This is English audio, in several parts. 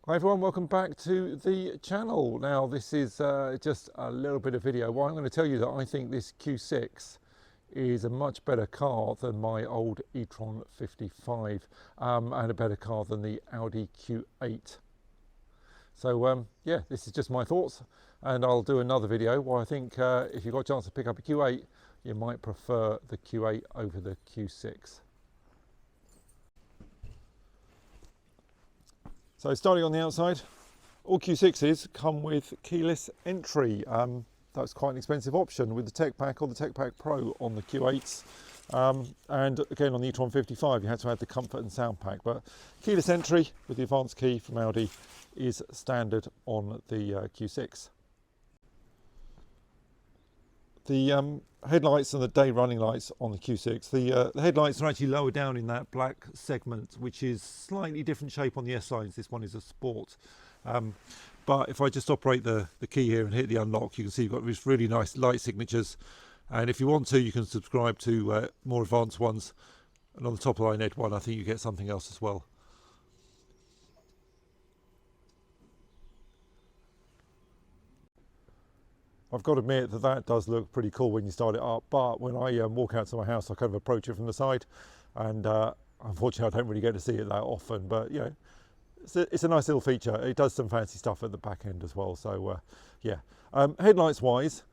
Hi everyone, welcome back to the channel. Now this is just a little bit of video. Well, I'm going to tell you that I think this Q6 is a much better car than my old e-tron 55 and a better car than the Audi Q8. So yeah, this is just my thoughts, and I'll do another video where I think if you've got a chance to pick up a Q8, you might prefer the Q8 over the Q6. So starting on the outside, all Q6s come with keyless entry. That's quite an expensive option with the Tech Pack or the Tech Pack Pro on the Q8s. And again on the e-tron 55 you had to add the Comfort and Sound Pack, but keyless entry with the advanced key from Audi is standard on the Q6. The headlights and the day running lights on the Q6, the headlights are actually lower down in that black segment, which is slightly different shape on the S-lines. This one is a Sport. But if I just operate the key here and hit the unlock, you can see you've got these really nice light signatures. And if you want to, you can subscribe to more advanced ones. And on the top line head one, I think you get something else as well. I've got to admit that that does look pretty cool when you start it up, but when I walk out to my house I kind of approach it from the side, and unfortunately I don't really get to see it that often, but you know, it's a nice little feature. It does some fancy stuff at the back end as well. So yeah, headlights wise,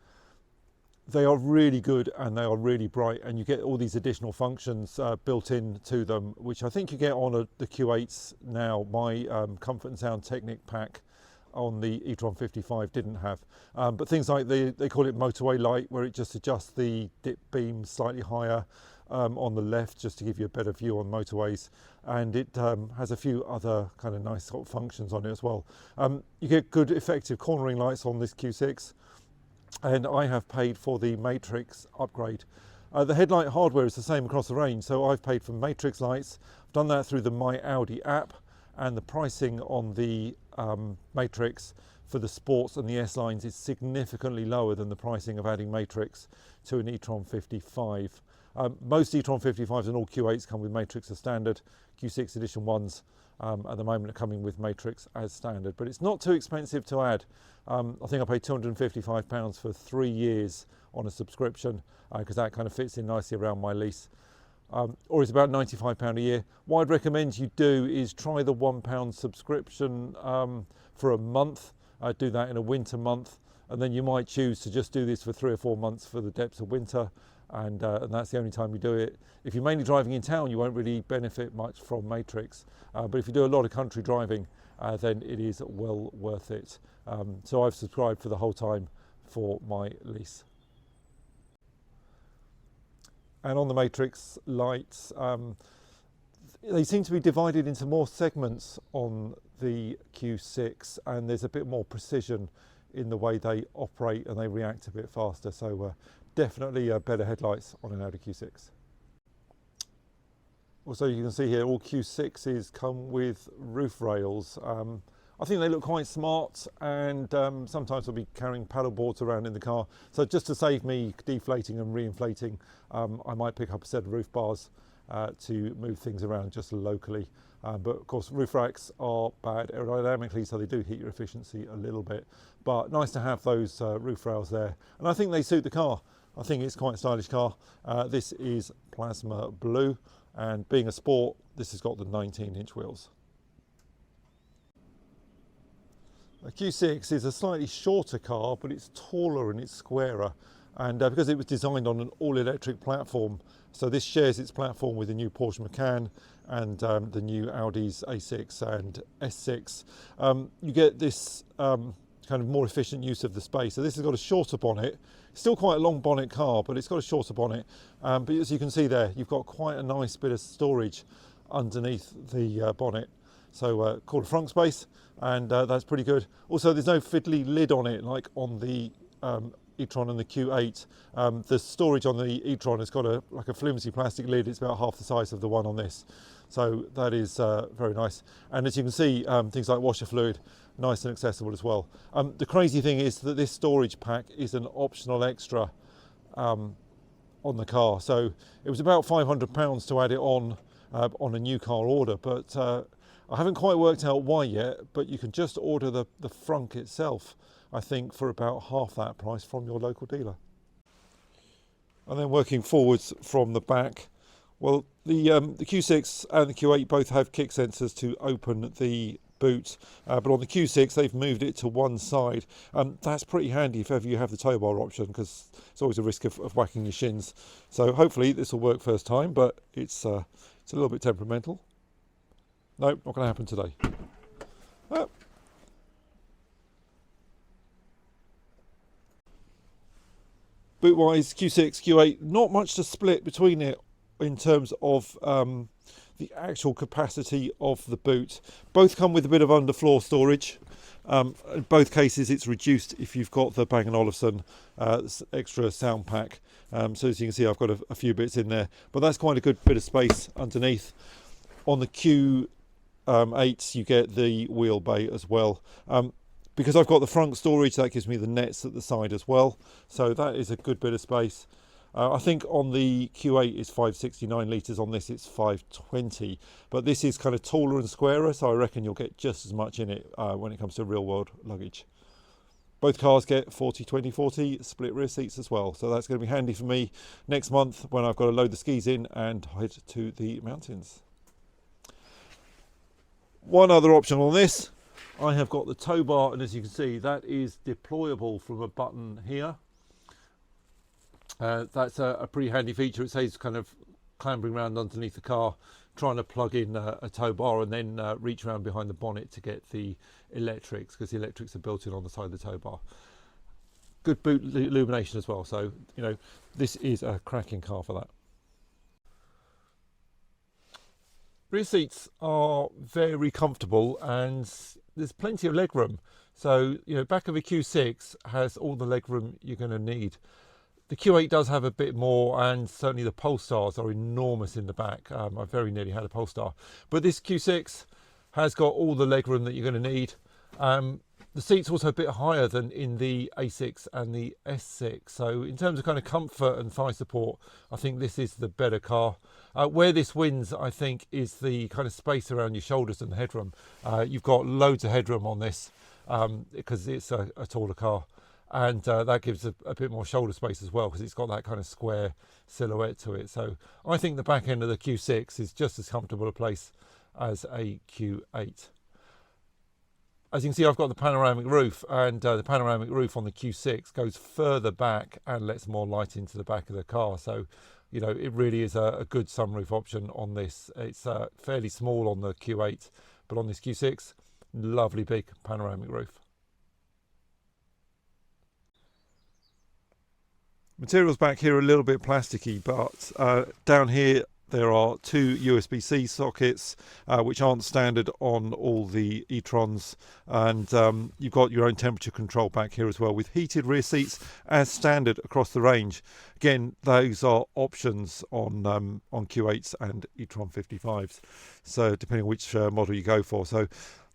they are really good and they are really bright, and you get all these additional functions built into them, which I think you get on the Q8s now. My Comfort and Sound Technic pack on the e-tron 55 didn't have, but things like they call it motorway light, where it just adjusts the dip beam slightly higher on the left just to give you a better view on motorways, and it has a few other kind of nice sort of functions on it as well. You get good effective cornering lights on this Q6, and I have paid for the Matrix upgrade. The headlight hardware is the same across the range, so I've paid for Matrix lights. I've done that through the My Audi app, and the pricing on the Matrix for the Sports and the S-lines is significantly lower than the pricing of adding Matrix to an e-tron 55. Most e-tron 55s and all Q8s come with Matrix as standard. Q6 edition ones at the moment are coming with Matrix as standard, but it's not too expensive to add. I think I paid £255 for 3 years on a subscription, because that kind of fits in nicely around my lease. Or it's about £95 a year. What I'd recommend you do is try the £1 subscription for a month. Do that in a winter month, and then you might choose to just do this for 3 or 4 months for the depths of winter, and that's the only time you do it. If you're mainly driving in town, you won't really benefit much from Matrix, but if you do a lot of country driving, then it is well worth it. So I've subscribed for the whole time for my lease. And on the Matrix lights, they seem to be divided into more segments on the Q6, and there's a bit more precision in the way they operate, and they react a bit faster. So definitely better headlights on an Audi Q6. Also, you can see here all Q6s come with roof rails. I think they look quite smart, and sometimes I'll be carrying paddle boards around in the car. So just to save me deflating and reinflating, I might pick up a set of roof bars to move things around just locally. But of course, roof racks are bad aerodynamically, so they do hit your efficiency a little bit. But nice to have those roof rails there. And I think they suit the car. I think it's quite a stylish car. This is plasma blue, and being a Sport, this has got the 19-inch wheels. A Q6 is a slightly shorter car, but it's taller and it's squarer, and because it was designed on an all-electric platform, so this shares its platform with the new Porsche Macan and the new Audi's A6 and S6. You get this kind of more efficient use of the space. So this has got a shorter bonnet, still quite a long bonnet car, but it's got a shorter bonnet. But as you can see there, you've got quite a nice bit of storage underneath the bonnet. So called a front space, and that's pretty good. Also, there's no fiddly lid on it like on the e-tron and the Q8. The storage on the e-tron has got like a flimsy plastic lid. It's about half the size of the one on this, so that is very nice. And as you can see, things like washer fluid, nice and accessible as well. The crazy thing is that this storage pack is an optional extra on the car, so it was about £500 to add it on a new car order, but I haven't quite worked out why yet, but you can just order the frunk itself, I think, for about half that price from your local dealer. And then working forwards from the back, well, the Q6 and the Q8 both have kick sensors to open the boot, but on the Q6 they've moved it to one side. That's pretty handy if ever you have the tow bar option, because it's always a risk of whacking your shins. So hopefully this will work first time, but it's a little bit temperamental. Nope, not going to happen today. Oh. Boot-wise, Q6, Q8, not much to split between it in terms of the actual capacity of the boot. Both come with a bit of underfloor storage. In both cases it's reduced if you've got the Bang & Olufsen extra sound pack. So as you can see, I've got a few bits in there, but that's quite a good bit of space underneath. On the Q8 you get the wheel bay as well. Because I've got the front storage, that gives me the nets at the side as well, so that is a good bit of space. I think on the Q8 it's 569 litres, on this it's 520, but this is kind of taller and squarer, so I reckon you'll get just as much in it when it comes to real world luggage. Both cars get 40-20-40 split rear seats as well, so that's going to be handy for me next month when I've got to load the skis in and head to the mountains. One other option on this, I have got the tow bar, and as you can see, that is deployable from a button here. That's a pretty handy feature. It saves kind of clambering around underneath the car, trying to plug in a tow bar and then reach around behind the bonnet to get the electrics, because the electrics are built in on the side of the tow bar. Good boot illumination as well, so you know, this is a cracking car for that. Rear seats are very comfortable and there's plenty of legroom. So, you know, back of a Q6 has all the legroom you're going to need. The Q8 does have a bit more, and certainly the Polestars are enormous in the back. I very nearly had a Polestar. But this Q6 has got all the legroom that you're going to need. The seat's also a bit higher than in the A6 and the S6. So in terms of kind of comfort and thigh support, I think this is the better car. Where this wins, I think, is the kind of space around your shoulders and the headroom. You've got loads of headroom on this because it's a taller car. And that gives a bit more shoulder space as well, because it's got that kind of square silhouette to it. So I think the back end of the Q6 is just as comfortable a place as a Q8. As you can see, I've got the panoramic roof, and the panoramic roof on the Q6 goes further back and lets more light into the back of the car. So, you know, it really is a good sunroof option on this. It's fairly small on the Q8, but on this Q6, lovely big panoramic roof. Materials back here are a little bit plasticky, but down here there are two USB-C sockets which aren't standard on all the e-trons, and you've got your own temperature control back here as well, with heated rear seats as standard across the range. Again, those are options on Q8s and e-tron 55s, so depending on which model you go for. So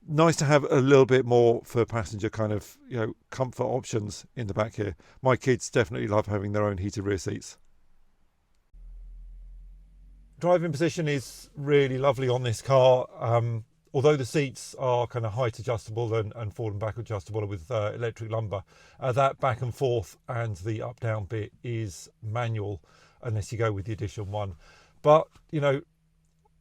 nice to have a little bit more for passenger kind of, you know, comfort options in the back here. My kids definitely love having their own heated rear seats. Driving position is really lovely on this car. Although the seats are kind of height adjustable and forward and back adjustable with electric lumbar, that back and forth and the up down bit is manual unless you go with the Edition 1. But, you know,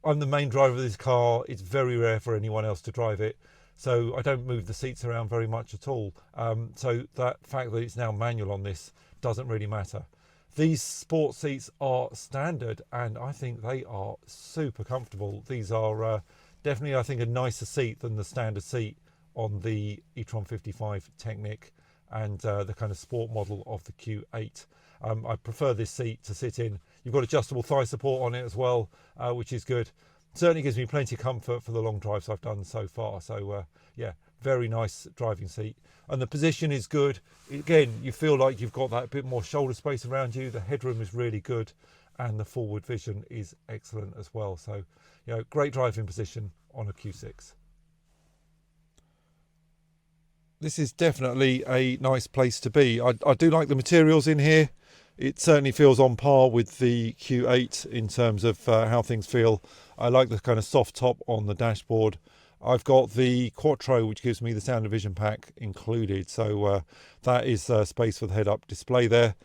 I'm the main driver of this car. It's very rare for anyone else to drive it, so I don't move the seats around very much at all. So that fact that it's now manual on this doesn't really matter. These sport seats are standard, and I think they are super comfortable. These are definitely, I think, a nicer seat than the standard seat on the e-tron 55 Technic and the kind of sport model of the Q8. I prefer this seat to sit in. You've got adjustable thigh support on it as well, which is good. Certainly gives me plenty of comfort for the long drives I've done so far. So yeah, very nice driving seat. And the position is good. Again, you feel like you've got that bit more shoulder space around you. The headroom is really good, and the forward vision is excellent as well. So, you know, great driving position on a Q6. This is definitely a nice place to be. I do like the materials in here. It certainly feels on par with the Q8 in terms of how things feel. I like the kind of soft top on the dashboard. I've got the Quattro, which gives me the sound and vision pack included. So that is space for the head-up display there.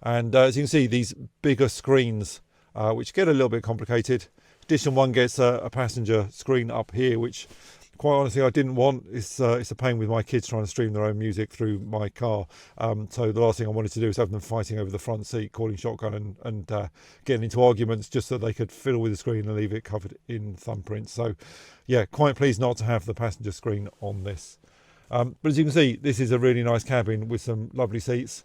And as you can see, these bigger screens, which get a little bit complicated. Edition 1 gets a passenger screen up here, which quite honestly I didn't want. It's a pain with my kids trying to stream their own music through my car. So the last thing I wanted to do is have them fighting over the front seat, calling shotgun and getting into arguments just so they could fiddle with the screen and leave it covered in thumbprints. So yeah, quite pleased not to have the passenger screen on this. But as you can see, this is a really nice cabin with some lovely seats.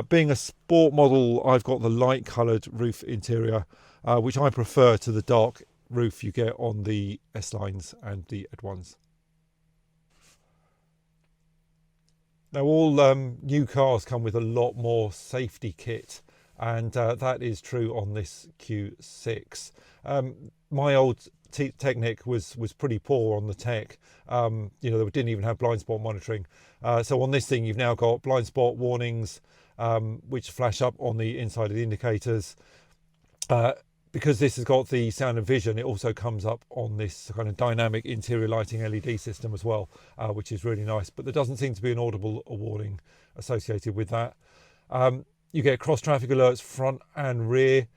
Being a sport model, I've got the light coloured roof interior, which I prefer to the dark roof you get on the S-Lines and the Ed1s. Now all new cars come with a lot more safety kit, and that is true on this Q6. My old Technic was pretty poor on the tech. You know, they didn't even have blind spot monitoring. So on this thing you've now got blind spot warnings, which flash up on the inside of the indicators. Because this has got the sound and vision, it also comes up on this kind of dynamic interior lighting LED system as well, which is really nice. But there doesn't seem to be an audible warning associated with that. You get cross traffic alerts front and rear.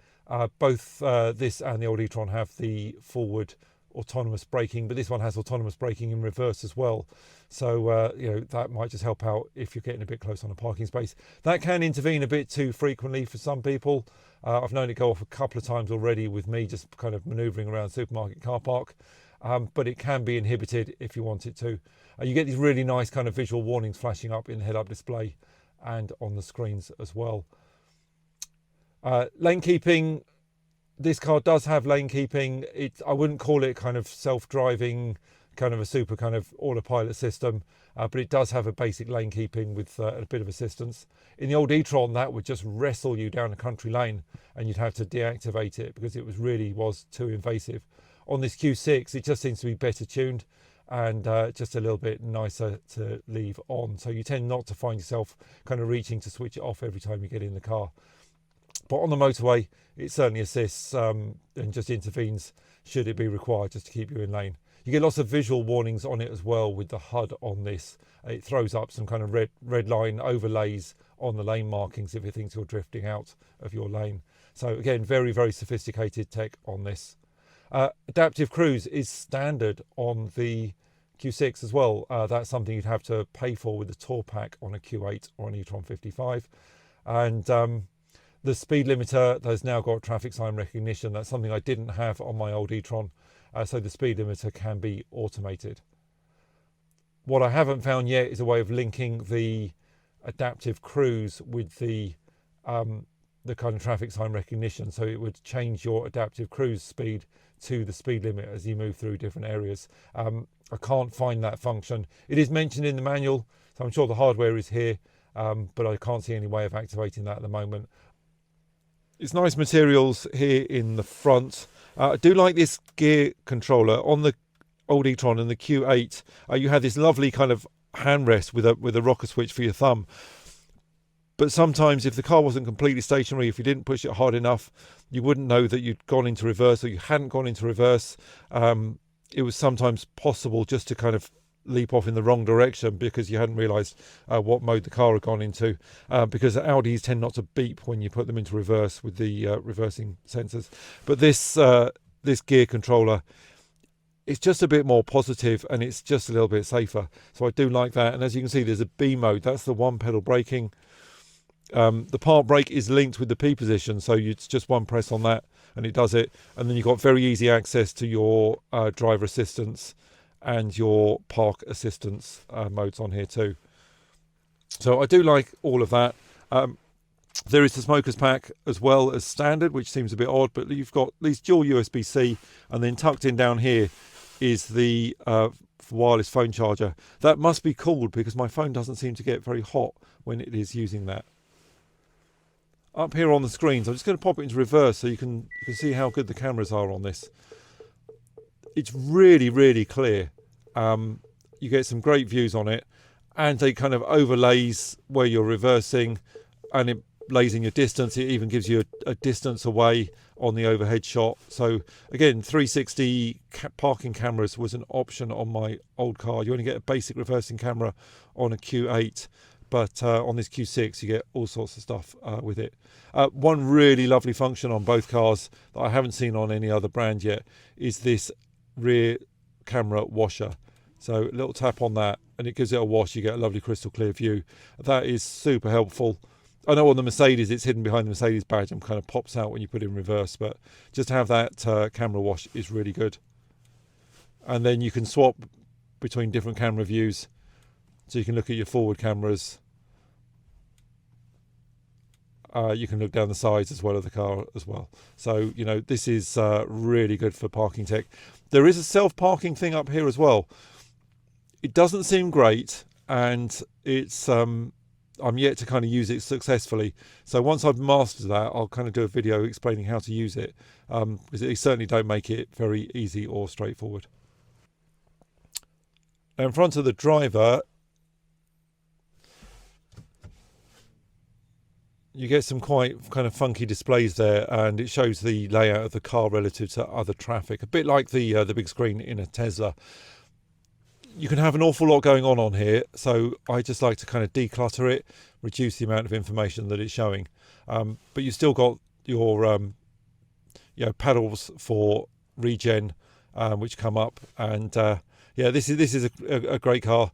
Both this and the old e-tron have the forward autonomous braking, but this one has autonomous braking in reverse as well. So you know, that might just help out if you're getting a bit close on a parking space. That can intervene a bit too frequently for some people. I've known it go off a couple of times already with me just kind of manoeuvring around supermarket car park, but it can be inhibited if you want it to. You get these really nice kind of visual warnings flashing up in the head-up display and on the screens as well. Lane keeping, this car does have lane keeping. I wouldn't call it kind of self-driving, kind of a super kind of autopilot system, but it does have a basic lane keeping with a bit of assistance. In the old e-tron, that would just wrestle you down a country lane and you'd have to deactivate it because it was too invasive. On this Q6, it just seems to be better tuned and just a little bit nicer to leave on. So you tend not to find yourself kind of reaching to switch it off every time you get in the car. But on the motorway, it certainly assists and just intervenes should it be required just to keep you in lane. You get lots of visual warnings on it as well with the HUD on this. It throws up some kind of red line overlays on the lane markings if it thinks you're drifting out of your lane. So again, very, very sophisticated tech on this. Adaptive cruise is standard on the Q6 as well. That's something you'd have to pay for with the Tour Pack on a Q8 or an e-tron 55. And the speed limiter has now got traffic sign recognition. That's something I didn't have on my old e-tron. So the speed limiter can be automated. What I haven't found yet is a way of linking the adaptive cruise with the kind of traffic sign recognition. So it would change your adaptive cruise speed to the speed limit as you move through different areas. I can't find that function. It is mentioned in the manual, so I'm sure the hardware is here, but I can't see any way of activating that at the moment. It's nice materials here in the front. I do like this gear controller. On the old e-tron and the Q8, you had this lovely kind of handrest with a rocker switch for your thumb. But sometimes if the car wasn't completely stationary, if you didn't push it hard enough, you wouldn't know that you'd gone into reverse or you hadn't gone into reverse. It was sometimes possible just to kind of leap off in the wrong direction because you hadn't realised what mode the car had gone into, because Audis tend not to beep when you put them into reverse with the reversing sensors. But this gear controller, it's just a bit more positive and it's just a little bit safer. So I do like that. And as you can see, there's a B mode. That's the one pedal braking. The park brake is linked with the P position, so it's just one press on that and it does it. And then you've got very easy access to your driver assistance and your park assistance modes on here too. So I do like all of that. There is the smoker's pack as well as standard, which seems a bit odd, but you've got these dual USB-C, and then tucked in down here is the wireless phone charger. That must be cooled because my phone doesn't seem to get very hot when it is using that. Up here on the screens, I'm just going to pop it into reverse so you can see how good the cameras are on this. It's really, really clear. You get some great views on it, and it kind of overlays where you're reversing, and it blazing your distance. It even gives you a distance away on the overhead shot. So again, 360 parking cameras was an option on my old car. You only get a basic reversing camera on a Q8, but on this Q6 you get all sorts of stuff with it. One really lovely function on both cars that I haven't seen on any other brand yet is this rear camera washer. So a little tap on that and it gives it a wash. You get a lovely crystal clear view. That is super helpful. I know on the Mercedes it's hidden behind the Mercedes badge and kind of pops out when you put it in reverse, but just to have that camera wash is really good. And then you can swap between different camera views, so you can look at your forward cameras. You can look down the sides as well of the car as well. So, you know, this is really good for parking tech. There is a self-parking thing up here as well. It doesn't seem great, and it's I'm yet to kind of use it successfully. So once I've mastered that, I'll kind of do a video explaining how to use it, because they certainly don't make it very easy or straightforward. Now in front of the driver, you get some quite kind of funky displays there, and it shows the layout of the car relative to other traffic, a bit like the big screen in a Tesla. You can have an awful lot going on here, so I just like to kind of declutter it, reduce the amount of information that it's showing. But you've still got your paddles for regen, which come up, and yeah, this is a great car.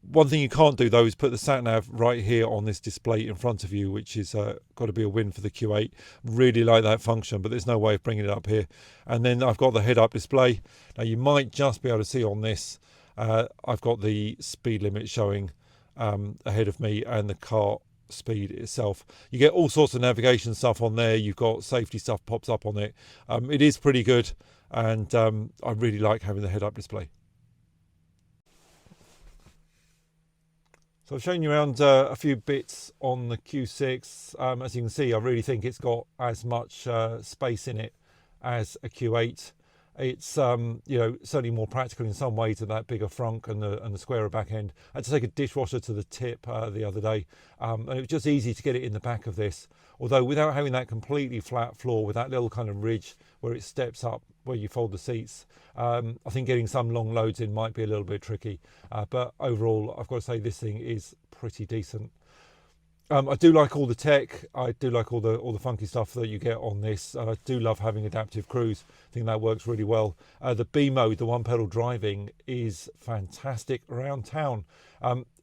One thing you can't do though is put the sat nav right here on this display in front of you, which is got to be a win for the Q8. Really like that function, but there's no way of bringing it up here. And then I've got the head-up display. Now you might just be able to see on this. I've got the speed limit showing ahead of me and the car speed itself. You get all sorts of navigation stuff on there. You've got safety stuff pops up on it. It is pretty good, and I really like having the head-up display. So I've shown you around a few bits on the Q6. As you can see, I really think it's got as much space in it as a Q8. It's certainly more practical in some ways than that bigger front and the squarer back end. I had to take a dishwasher to the tip the other day, and it was just easy to get it in the back of this. Although without having that completely flat floor with that little kind of ridge where it steps up where you fold the seats, I think getting some long loads in might be a little bit tricky. But overall, I've got to say this thing is pretty decent. I do like all the tech. I do like all the funky stuff that you get on this. And I do love having adaptive cruise. I think that works really well. The B mode, the one pedal driving, is fantastic around town.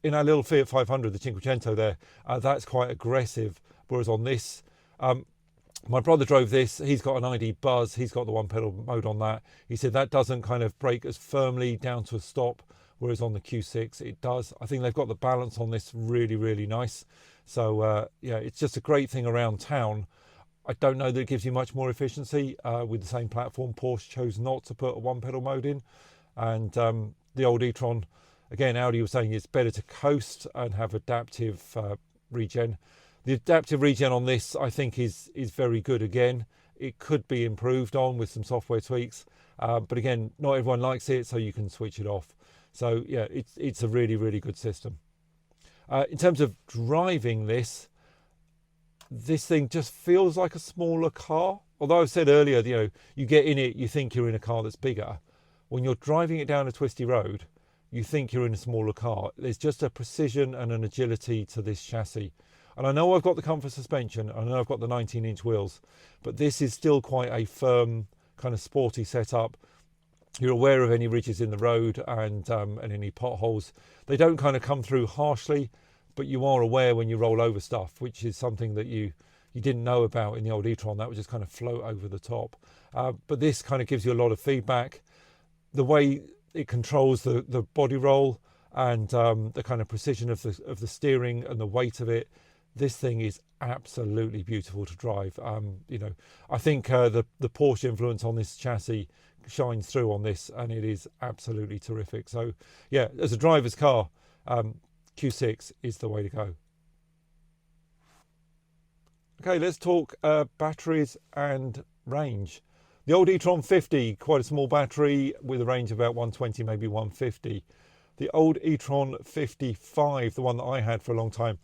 In our little Fiat 500, the Cinquecento there, that's quite aggressive. Whereas on this, my brother drove this. He's got an ID Buzz. He's got the one pedal mode on that. He said that doesn't kind of brake as firmly down to a stop, whereas on the Q6 it does. I think they've got the balance on this really, really nice. So yeah, it's just a great thing around town. I don't know that it gives you much more efficiency with the same platform. Porsche chose not to put a one pedal mode in, and the old e-tron, again, Audi was saying it's better to coast and have adaptive regen. The adaptive regen on this, I think, is very good. Again, it could be improved on with some software tweaks, but again, not everyone likes it, so you can switch it off. So yeah, it's a really, really good system. In terms of driving this thing just feels like a smaller car. Although I said earlier, you get in it, you think you're in a car that's bigger. When you're driving it down a twisty road, you think you're in a smaller car. There's just a precision and an agility to this chassis. And I know I've got the comfort suspension, I know I've got the 19-inch wheels, but this is still quite a firm, kind of sporty setup. You're aware of any ridges in the road and any potholes. They don't kind of come through harshly, but you are aware when you roll over stuff, which is something that you didn't know about in the old e-tron. That would just kind of float over the top. But this kind of gives you a lot of feedback. The way it controls the body roll and the kind of precision of the steering and the weight of it, this thing is absolutely beautiful to drive. I think the Porsche influence on this chassis shines through on this, and it is absolutely terrific. So yeah, as a driver's car, Q6 is the way to go. Okay, let's talk batteries and range. The old e-tron 50, quite a small battery with a range of about 120, maybe 150. The old e-tron 55, the one that I had for a long time,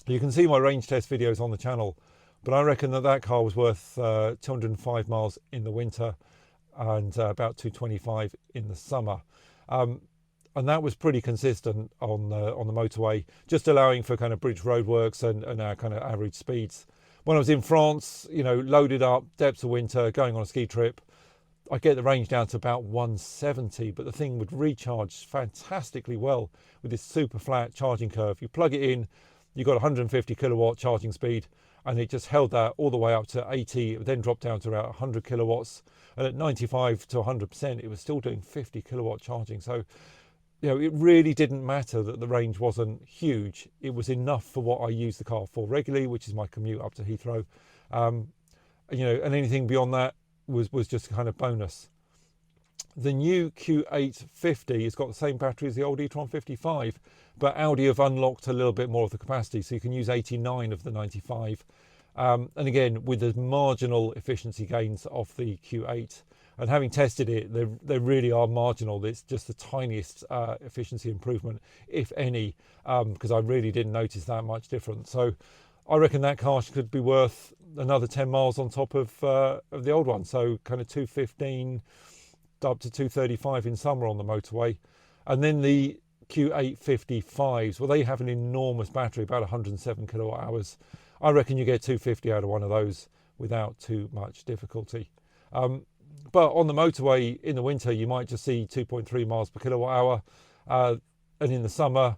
You can see my range test videos on the channel, but I reckon that car was worth 205 miles in the winter and about 225 in the summer. And that was pretty consistent on the motorway, just allowing for kind of bridge roadworks and our kind of average speeds. When I was in France, you know, loaded up, depths of winter, going on a ski trip, I get the range down to about 170, but the thing would recharge fantastically well with this super flat charging curve. You plug it in, you got 150 kilowatt charging speed, and it just held that all the way up to 80. It then dropped down to about 100 kilowatts, and at 95 to 100%, it was still doing 50 kilowatt charging. So, you know, it really didn't matter that the range wasn't huge. It was enough for what I use the car for regularly, which is my commute up to Heathrow. You know, and anything beyond that was just a kind of bonus. The new Q8 50 has got the same battery as the old e-tron 55, but Audi have unlocked a little bit more of the capacity, so you can use 89 of the 95. And again, with the marginal efficiency gains of the Q8. And having tested it, they really are marginal. It's just the tiniest efficiency improvement, if any, because I really didn't notice that much difference. So I reckon that car could be worth another 10 miles on top of the old one. So kind of 215 up to 235 in summer on the motorway. And then the Q8 55s, well, they have an enormous battery, about 107 kilowatt hours. I reckon you get 250 out of one of those without too much difficulty. But on the motorway in the winter, you might just see 2.3 miles per kilowatt hour. And in the summer,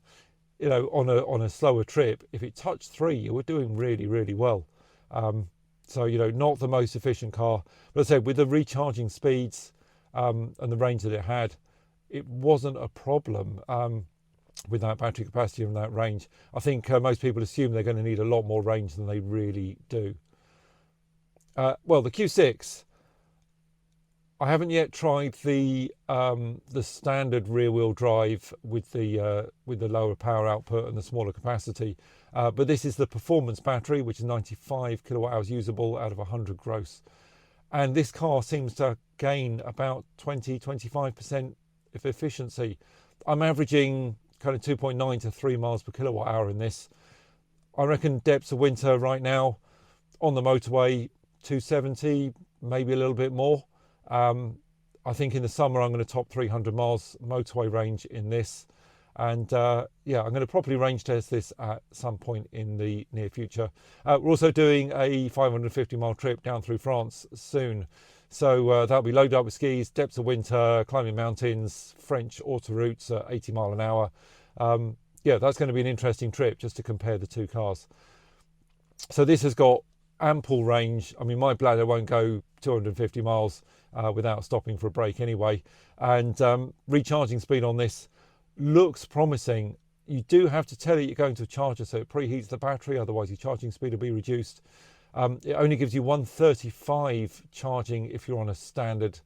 you know, on a slower trip, if it touched 3, you were doing really, really well. So, you know, not the most efficient car. But as I said, with the recharging speeds and the range that it had, it wasn't a problem with that battery capacity and that range. I think most people assume they're going to need a lot more range than they really do. Well, the Q6, I haven't yet tried the standard rear-wheel drive with the lower power output and the smaller capacity, but this is the performance battery, which is 95 kilowatt hours usable out of 100 gross, and this car seems to gain about 20-25% of efficiency. I'm averaging kind of 2.9 to 3 miles per kilowatt hour in this. I reckon depths of winter right now on the motorway 270, maybe a little bit more. I think in the summer I'm going to top 300 miles motorway range in this, and yeah, I'm going to properly range test this at some point in the near future. We're also doing a 550 mile trip down through France soon, so that'll be loaded up with skis, depths of winter, climbing mountains, French autoroutes at 80 mile an hour. Yeah, that's going to be an interesting trip just to compare the two cars. So this has got ample range. I mean, my bladder won't go 250 miles without stopping for a break anyway, and recharging speed on this looks promising. You do have to tell it you're going to a charger, so it preheats the battery, otherwise your charging speed will be reduced. It only gives you 135 charging if you're on a standard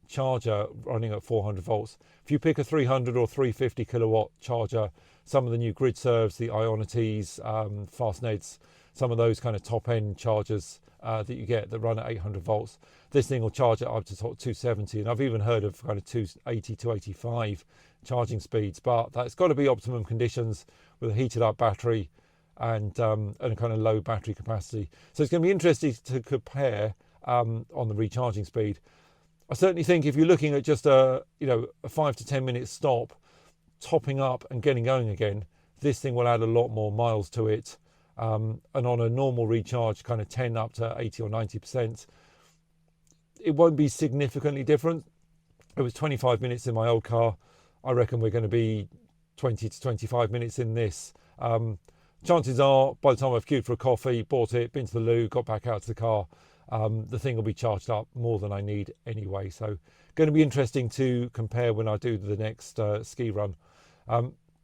charger running at 400 volts. If you pick a 300 or 350 kilowatt charger, some of the new grid serves, the Ionities, Fastneds, some of those kind of top end chargers that you get that run at 800 volts, this thing will charge it up to 270, and I've even heard of kind of 280 285 charging speeds, but that's got to be optimum conditions with a heated up battery and a kind of low battery capacity. So it's going to be interesting to compare on the recharging speed. I certainly think if you're looking at just a 5 to 10 minute stop, topping up and getting going again, this thing will add a lot more miles to it. And on a normal recharge, kind of 10 up to 80 or 90%, it won't be significantly different. It was 25 minutes in my old car. I reckon we're going to be 20 to 25 minutes in this. Chances are, by the time I've queued for a coffee, bought it, been to the loo, got back out to the car, the thing will be charged up more than I need anyway. So going to be interesting to compare when I do the next ski run.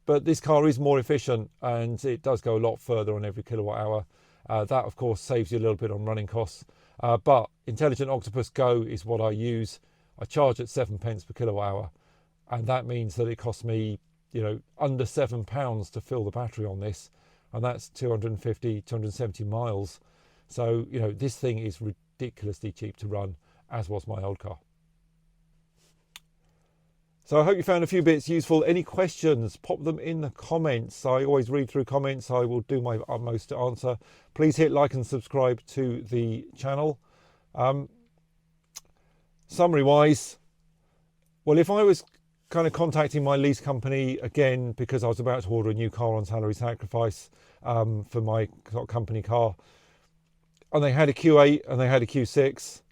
But this car is more efficient and it does go a lot further on every kilowatt hour. That of course saves you a little bit on running costs. But Intelligent Octopus Go is what I use. I charge at 7 pence per kilowatt hour, and that means that it costs me, under £7 to fill the battery on this, and that's 250, 270 miles. So, this thing is ridiculously cheap to run, as was my old car. So I hope you found a few bits useful. Any questions, pop them in the comments. I always read through comments. I will do my utmost to answer. Please hit like and subscribe to the channel. Summary wise, well, if I was kind of contacting my lease company again because I was about to order a new car on salary sacrifice for my company car, and they had a Q8 and they had a Q6,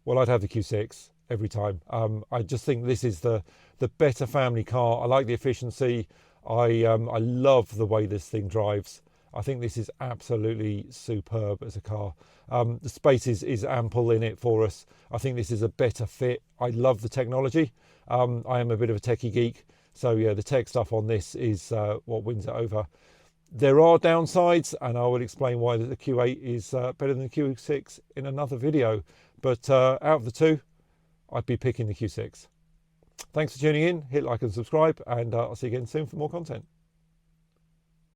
well, I'd have the Q6 every time. I just think this is the better family car. I like the efficiency. I love the way this thing drives. I think this is absolutely superb as a car. The space is ample in it for us. I think this is a better fit. I love the technology. I am a bit of a techie geek, so yeah, the tech stuff on this is what wins it over. There are downsides, and I will explain why the Q8 is better than the Q6 in another video. But out of the two, I'd be picking the Q6. Thanks for tuning in. Hit like and subscribe, and I'll see you again soon for more content.